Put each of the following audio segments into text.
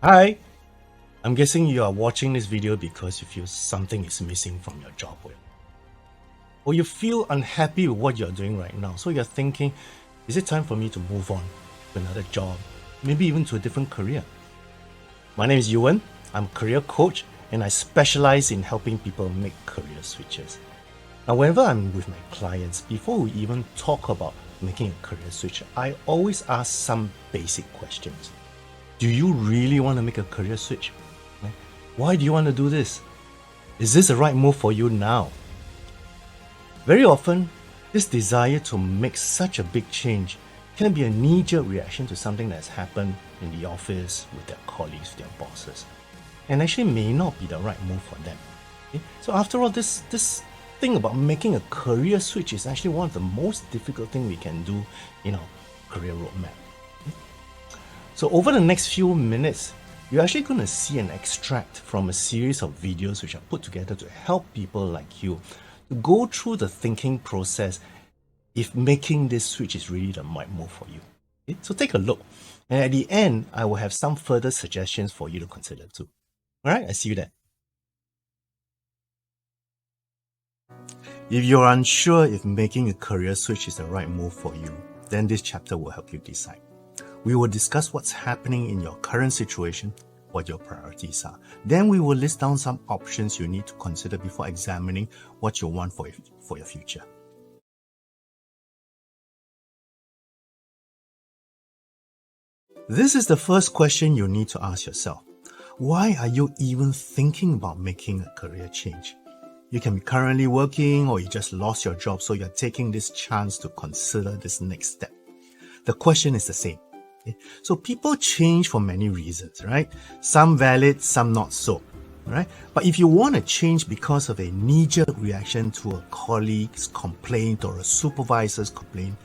Hi, I'm guessing you are watching this video because you feel something is missing from your job or you feel unhappy with what you're doing right now. So you're thinking, is it time for me to move on to another job, maybe even to a different career? My name is Ewan. I'm a career coach and I specialize in helping people make career switches. Now, whenever I'm with my clients, before we even talk about making a career switch, I always ask some basic questions. Do you really want to make a career switch? Why do you want to do this? Is this the right move for you now? Very often, this desire to make such a big change can be a knee-jerk reaction to something that's happened in the office, with their colleagues, their bosses, and actually may not be the right move for them. Okay? So after all, this thing about making a career switch is actually one of the most difficult things we can do in our career roadmap. So over the next few minutes, you're actually going to see an extract from a series of videos which are put together to help people like you to go through the thinking process if making this switch is really the right move for you. Okay? So take a look. And at the end, I will have some further suggestions for you to consider too. All right, I see you there. If you're unsure if making a career switch is the right move for you, then this chapter will help you decide. We will discuss what's happening in your current situation, what your priorities are. Then we will list down some options you need to consider before examining what you want for your future. This is the first question you need to ask yourself. Why are you even thinking about making a career change? You can be currently working or you just lost your job, so you're taking this chance to consider this next step. The question is the same. Okay? So people change for many reasons, right? Some valid, some not so, right? But if you want to change because of a knee-jerk reaction to a colleague's complaint or a supervisor's complaint,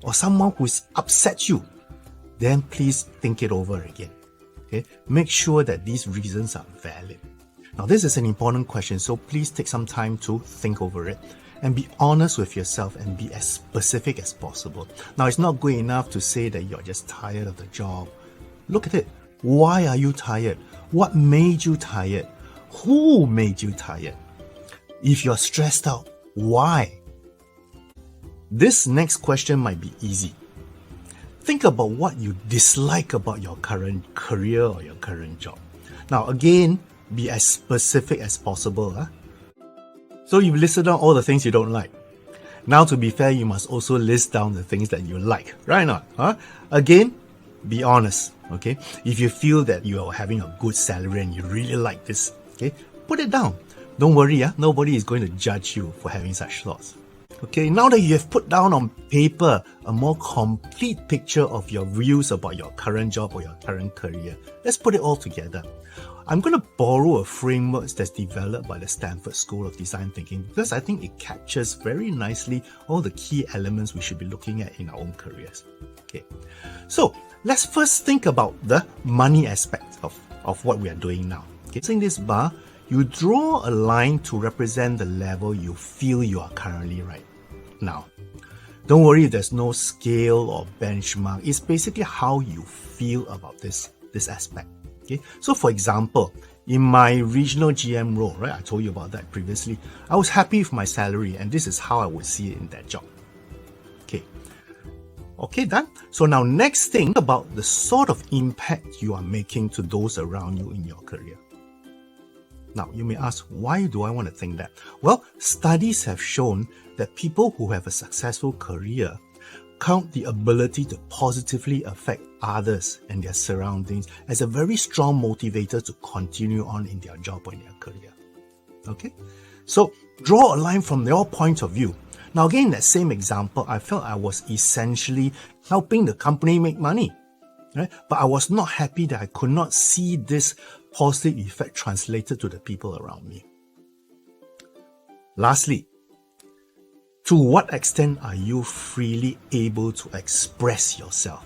or someone who's upset you, then please think it over again. Okay? Make sure that these reasons are valid. Now, this is an important question, so please take some time to think over it and be honest with yourself and be as specific as possible. Now, it's not good enough to say that you're just tired of the job. Look at it. Why are you tired? What made you tired? Who made you tired? If you're stressed out, why? This next question might be easy. Think about what you dislike about your current career or your current job. Now, again, be as specific as possible. So you've listed down all the things you don't like. Now, to be fair, you must also list down the things that you like, right or not? Again, be honest, okay? If you feel that you are having a good salary and you really like this, okay, put it down. Don't worry, nobody is going to judge you for having such thoughts. Okay, now that you have put down on paper a more complete picture of your views about your current job or your current career, let's put it all together. I'm going to borrow a framework that's developed by the Stanford School of Design Thinking because I think it captures very nicely all the key elements we should be looking at in our own careers. Okay, so let's first think about the money aspect of what we are doing now. Okay, so in this bar, you draw a line to represent the level you feel you are currently right now. Don't worry if there's no scale or benchmark. It's basically how you feel about this aspect. Okay? So for example, in my regional GM role, right, I told you about that previously, I was happy with my salary and this is how I would see it in that job. Okay, done. So now next think about the sort of impact you are making to those around you in your career. Now, you may ask, why do I want to think that? Well, studies have shown that people who have a successful career count the ability to positively affect others and their surroundings as a very strong motivator to continue on in their job or in their career. Okay? So, draw a line from your point of view. Now, again, in that same example, I felt I was essentially helping the company make money. Right? But I was not happy that I could not see this positive effect translated to the people around me. Lastly, to what extent are you freely able to express yourself?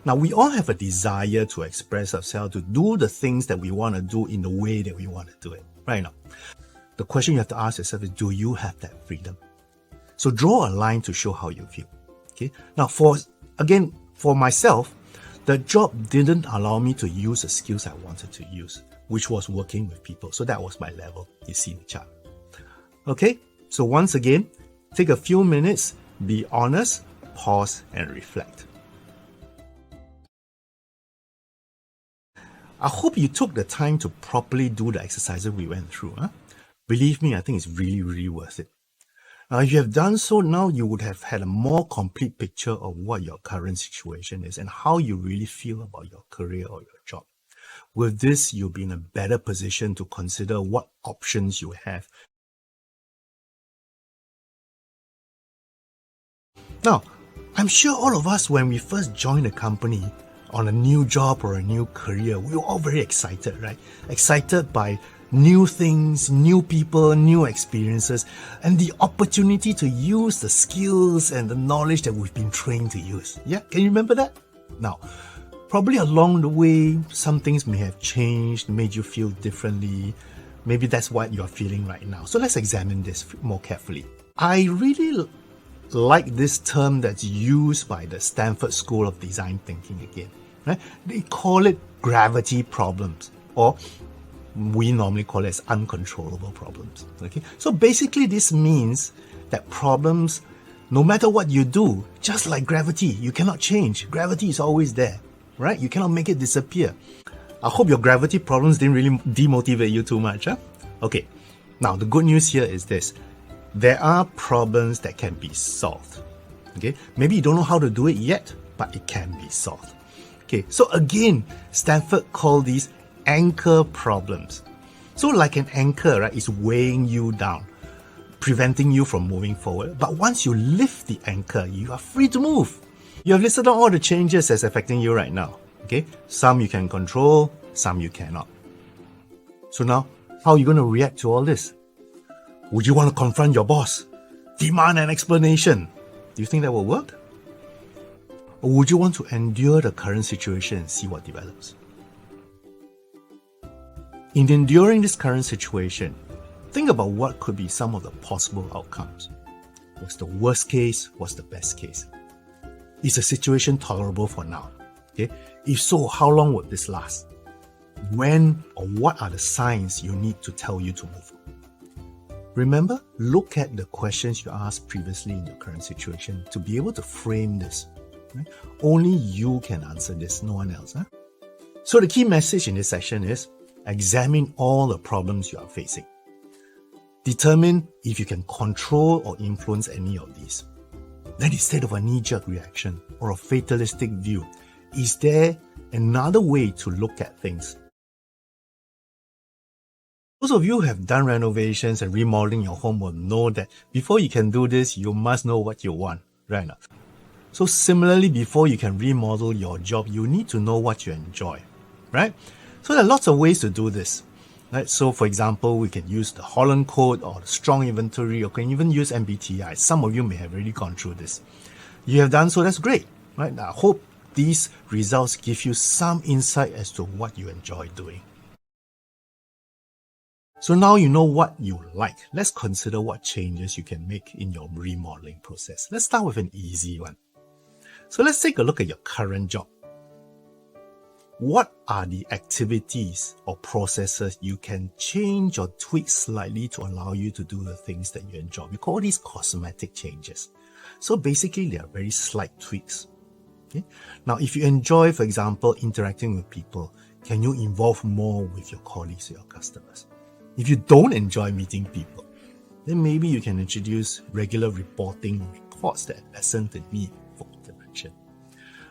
Now, we all have a desire to express ourselves, to do the things that we want to do in the way that we want to do it. Right now, the question you have to ask yourself is, do you have that freedom? So draw a line to show how you feel. Okay. Now, for myself, The job didn't allow me to use the skills I wanted to use, which was working with people. So that was my level, you see in the chart. Okay, so once again, take a few minutes, be honest, pause and reflect. I hope you took the time to properly do the exercises we went through. Believe me, I think it's really, really worth it. Now, if you have done so, now you would have had a more complete picture of what your current situation is and how you really feel about your career or your job. With this, you'll be in a better position to consider what options you have. Now, I'm sure all of us, when we first joined a company on a new job or a new career, we were all very excited, right? Excited by new things, new people, new experiences, and the opportunity to use the skills and the knowledge that we've been trained to use. Yeah, can you remember that? Now, probably along the way, some things may have changed, made you feel differently. Maybe that's what you're feeling right now. So let's examine this more carefully. I really like this term that's used by the Stanford School of Design Thinking again. Right? They call it gravity problems, or we normally call it as uncontrollable problems. Okay, so basically this means that problems, no matter what you do, just like gravity, you cannot change. Gravity is always there, right? You cannot make it disappear. I hope your gravity problems didn't really demotivate you too much. Okay, now the good news here is this. There are problems that can be solved. Okay, maybe you don't know how to do it yet, but it can be solved. Okay, so again, Stanford called these anchor problems. So like an anchor, right, is weighing you down, preventing you from moving forward. But once you lift the anchor, you are free to move. You have listed down all the changes that's affecting you right now. Okay, some you can control, some you cannot. So now, how are you going to react to all this? Would you want to confront your boss? Demand an explanation? Do you think that will work? Or would you want to endure the current situation and see what develops? In enduring this current situation, think about what could be some of the possible outcomes. What's the worst case? What's the best case? Is the situation tolerable for now? Okay? If so, how long would this last? When or what are the signs you need to tell you to move on? Remember, look at the questions you asked previously in your current situation to be able to frame this. Right? Only you can answer this, no one else. So the key message in this session is examine all the problems you are facing. Determine if you can control or influence any of these. Then instead of a knee-jerk reaction or a fatalistic view, is there another way to look at things? Those of you who have done renovations and remodeling your home will know that before you can do this, you must know what you want, right? So similarly, before you can remodel your job, you need to know what you enjoy, right? So there are lots of ways to do this, right? So for example, we can use the Holland Code or the strong inventory, or can even use MBTI. Some of you may have already gone through this. You have done so, that's great, right? I hope these results give you some insight as to what you enjoy doing. So now you know what you like. Let's consider what changes you can make in your remodeling process. Let's start with an easy one. So let's take a look at your current job. What are the activities or processes you can change or tweak slightly to allow you to do the things that you enjoy? We call these cosmetic changes. So basically, they are very slight tweaks. Okay? Now, if you enjoy, for example, interacting with people, can you involve more with your colleagues or your customers? If you don't enjoy meeting people, then maybe you can introduce regular reporting reports that lessen the need for interaction.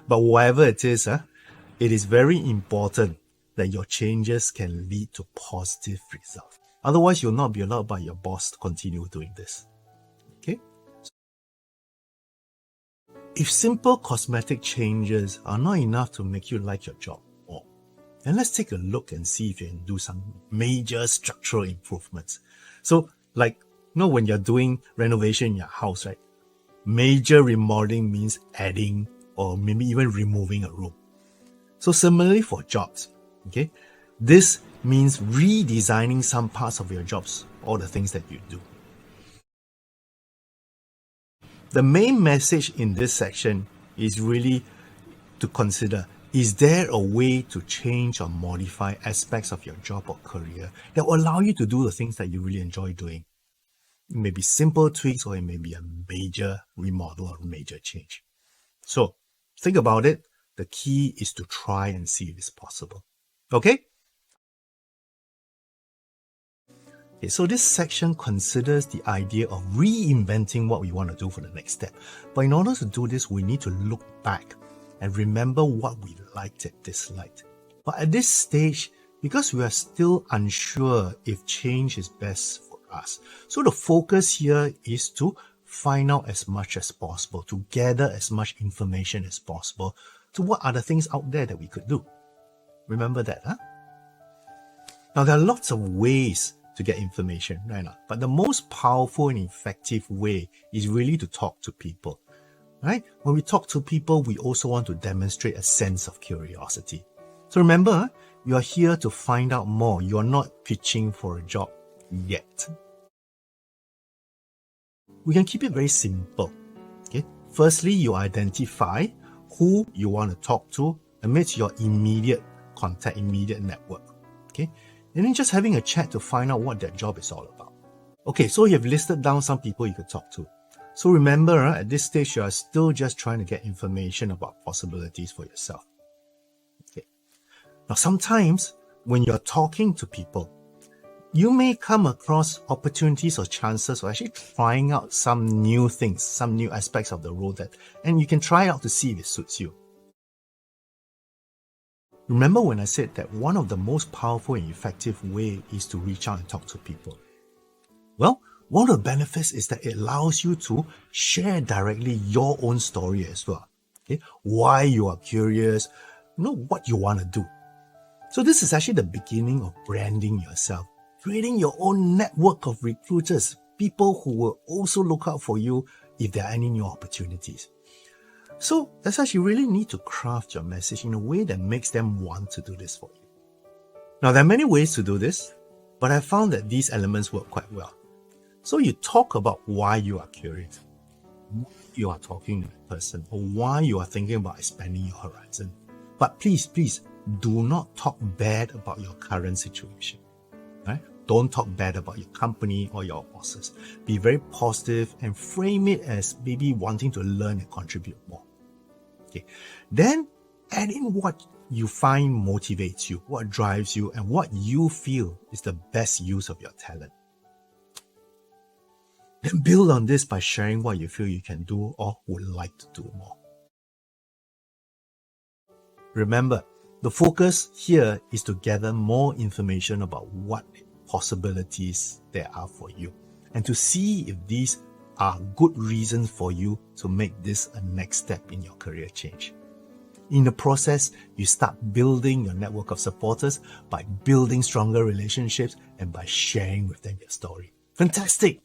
But whatever it is, it is very important that your changes can lead to positive results. Otherwise, you'll not be allowed by your boss to continue doing this. Okay? If simple cosmetic changes are not enough to make you like your job more, then let's take a look and see if you can do some major structural improvements. So, like, when you're doing renovation in your house, right? Major remodeling means adding or maybe even removing a room. So similarly for jobs, okay? This means redesigning some parts of your jobs or the things that you do. The main message in this section is really to consider, Is there a way to change or modify aspects of your job or career that will allow you to do the things that you really enjoy doing? It may be simple tweaks or it may be a major remodel or major change. So think about it. The key is to try and see if it's possible. Okay? Okay, so this section considers the idea of reinventing what we want to do for the next step. But in order to do this, we need to look back and remember what we liked and disliked. But at this stage, because we are still unsure if change is best for us, so the focus here is to find out as much as possible, to gather as much information as possible to what are the things out there that we could do. Remember that, huh? Now, there are lots of ways to get information, right now, but the most powerful and effective way is really to talk to people. Right? When we talk to people, we also want to demonstrate a sense of curiosity. So remember, you are here to find out more. You are not pitching for a job yet. We can keep it very simple. Okay? Firstly, you identify who you want to talk to amidst your immediate contact, immediate network. Okay? And then just having a chat to find out what that job is all about. Okay, so you have listed down some people you could talk to. So remember, at this stage, you are still just trying to get information about possibilities for yourself. Okay. Now, sometimes when you're talking to people, you may come across opportunities or chances for actually trying out some new things, some new aspects of the role and you can try out to see if it suits you. Remember when I said that one of the most powerful and effective ways is to reach out and talk to people? Well, one of the benefits is that it allows you to share directly your own story as well. Okay? Why you are curious, what you want to do. So this is actually the beginning of branding yourself, creating your own network of recruiters, people who will also look out for you if there are any new opportunities. So that's why you really need to craft your message in a way that makes them want to do this for you. Now, there are many ways to do this, but I found that these elements work quite well. So you talk about why you are curious, why you are talking to a person, or why you are thinking about expanding your horizon. But please, do not talk bad about your current situation. Right? Don't talk bad about your company or your bosses. Be very positive and frame it as maybe wanting to learn and contribute more. Okay. Then add in what you find motivates you, what drives you, and what you feel is the best use of your talent. Then build on this by sharing what you feel you can do or would like to do more. Remember, the focus here is to gather more information about what possibilities there are for you and to see if these are good reasons for you to make this a next step in your career change. In the process, you start building your network of supporters by building stronger relationships and by sharing with them your story. Fantastic!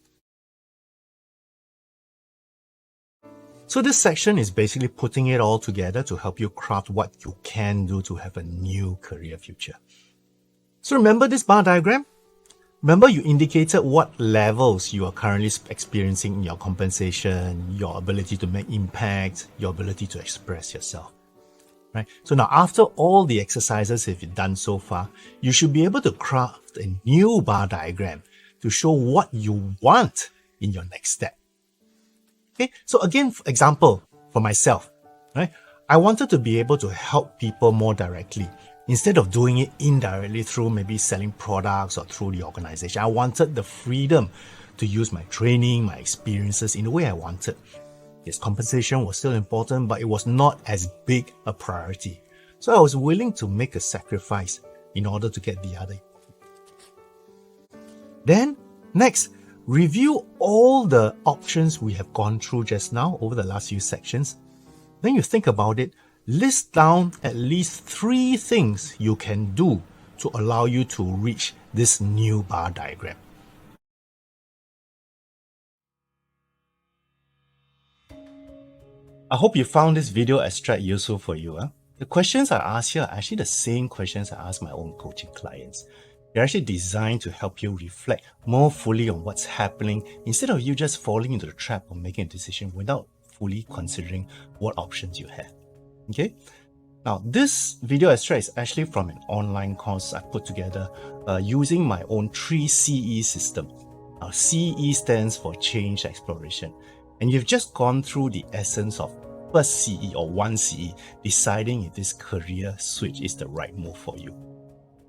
So this section is basically putting it all together to help you craft what you can do to have a new career future. So remember this bar diagram? Remember you indicated what levels you are currently experiencing in your compensation, your ability to make impact, your ability to express yourself. Right? So now after all the exercises you've done so far, you should be able to craft a new bar diagram to show what you want in your next step. Okay, so again, for example, for myself, right? I wanted to be able to help people more directly instead of doing it indirectly through maybe selling products or through the organization. I wanted the freedom to use my training, my experiences in the way I wanted. Yes, compensation was still important, but it was not as big a priority. So I was willing to make a sacrifice in order to get the other. Then, next, review all the options we have gone through just now over the last few sections. Then you think about it, list down at least 3 things you can do to allow you to reach this new bar diagram. I hope you found this video extract useful for you. The questions I ask here are actually the same questions I ask my own coaching clients. They're actually designed to help you reflect more fully on what's happening instead of you just falling into the trap of making a decision without fully considering what options you have. Okay? Now, this video extract is actually from an online course I put together using my own 3 CE system. Now, CE stands for Change Exploration. And you've just gone through the essence of first CE or 1 CE, deciding if this career switch is the right move for you.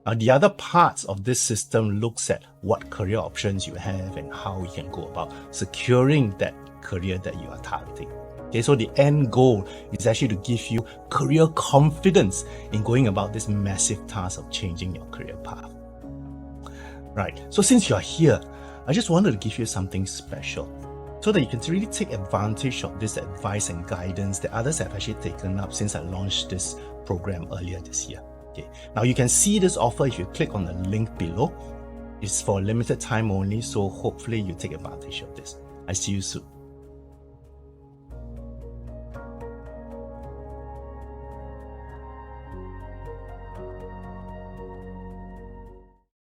Now, the other parts of this system looks at what career options you have and how you can go about securing that career that you are targeting. Okay, so the end goal is actually to give you career confidence in going about this massive task of changing your career path. Right, so since you're here, I just wanted to give you something special so that you can really take advantage of this advice and guidance that others have actually taken up since I launched this program earlier this year. Okay, now you can see this offer if you click on the link below. It's for a limited time only, so hopefully you take advantage of this. I see you soon.